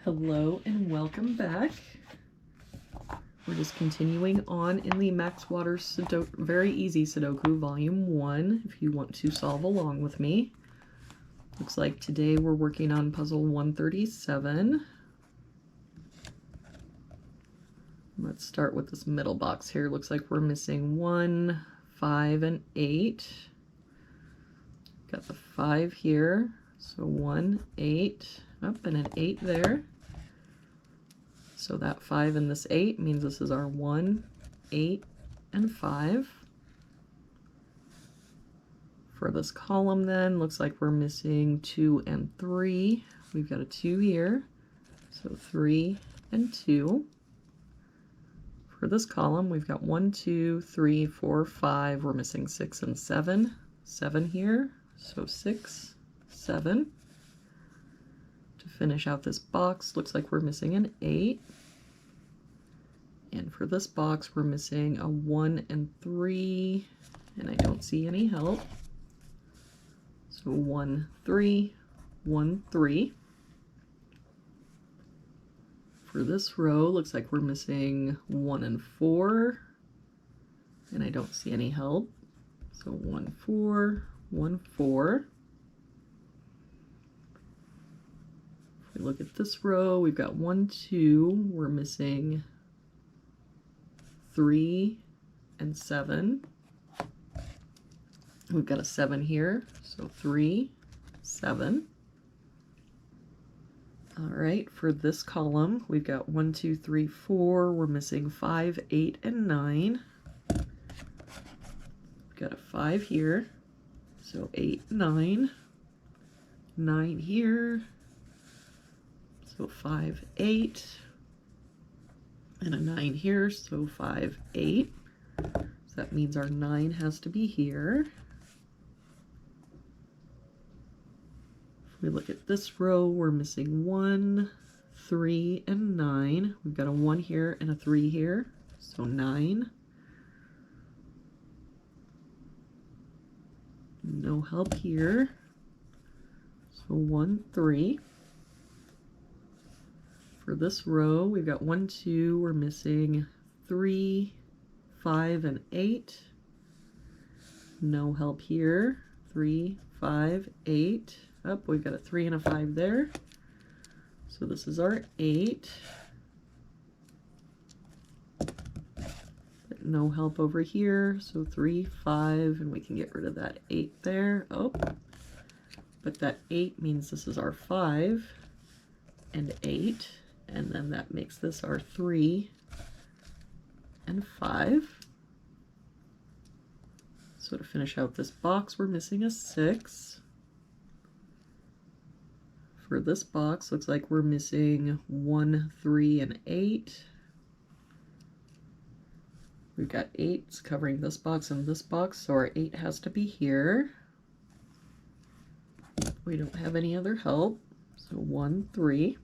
Hello and welcome back. We're just continuing on in the Max Waters Sudoku, Very Easy Sudoku Volume 1, if you want to solve along with me. Looks like today we're working on puzzle 137. Let's start with this middle box here. Looks like we're missing 1, 5, and 8. Got the 5 here, so 1, 8, up and an 8 there. So that 5 and this 8 means this is our 1, 8, and 5. For this column then, looks like we're missing 2 and 3. We've got a 2 here, so 3 and 2. For this column, we've got 1, 2, 3, 4, 5. We're missing 6 and 7. 7 here, so 6, 7. To finish out this box, looks like we're missing an 8. And for this box, we're missing a 1 and 3, and I don't see any help. So 1, 3, 1, 3. For this row, looks like we're missing 1 and 4, and I don't see any help. So 1, 4, 1, 4. If we look at this row, we've got 1, 2, we're missing 3 and 7. We've got a 7 here, so 3, 7. All right, for this column, we've got 1, 2, 3, 4. We're missing 5, 8, and 9. We've got a 5 here, so 8, 9. 9 here, so 5, 8. And a 9 here, so 5, 8. So that means our 9 has to be here. If we look at this row, we're missing 1, 3, and 9. We've got a 1 here and a 3 here, so 9. No help here, so 1, 3. For this row, we've got 1, 2, we're missing 3, 5, and 8. No help here. 3, 5, 8. Up, we've got a 3 and a 5 there. So this is our 8. But no help over here. So 3, 5, and we can get rid of that 8 there. Oh, but that 8 means this is our 5 and 8. And then that makes this our 3 and 5. So to finish out this box, we're missing a 6. For this box, looks like we're missing 1, 3, and 8. We've got 8s covering this box and this box, so our 8 has to be here. We don't have any other help, so 1, 3.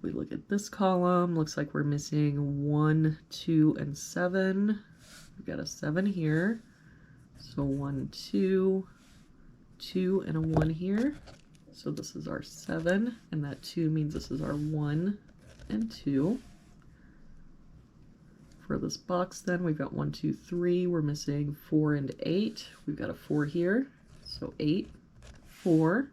We look at this column, looks like we're missing 1, 2, and 7. We've got a 7 here, so 1, 2, 2, and a 1 here. So this is our 7, and that 2 means this is our 1 and 2. For this box then, we've got 1, 2, 3. We're missing 4 and 8. We've got a 4 here, so 8, 4.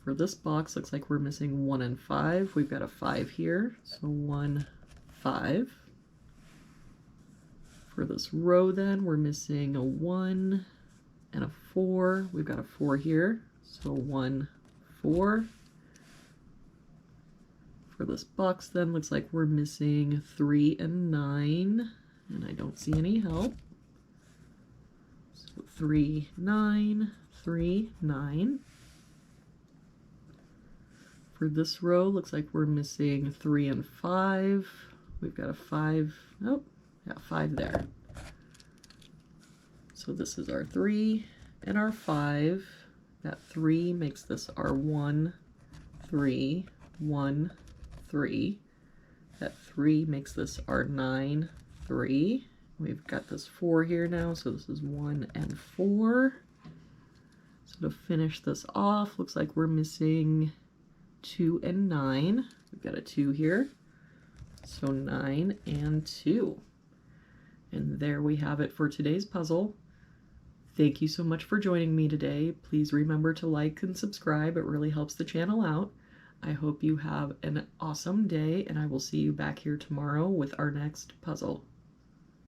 For this box, looks like we're missing 1 and 5. We've got a 5 here, so 1, 5. For this row then, we're missing a 1 and a 4. We've got a 4 here, so 1, 4. For this box then, looks like we're missing 3 and 9, and I don't see any help. So 3, 9, 3, 9. For this row, looks like we're missing 3 and 5. We've got a 5, oh, yeah, 5 there. So this is our 3 and our 5. That 3 makes this our 1, 3, 1, 3. That 3 makes this our 9, 3. We've got this 4 here now, so this is 1 and 4. So to finish this off, looks like we're missing 2 and 9. We've got a 2 here. So 9 and 2. And there we have it for today's puzzle. Thank you so much for joining me today. Please remember to like and subscribe. It really helps the channel out. I hope you have an awesome day, and I will see you back here tomorrow with our next puzzle.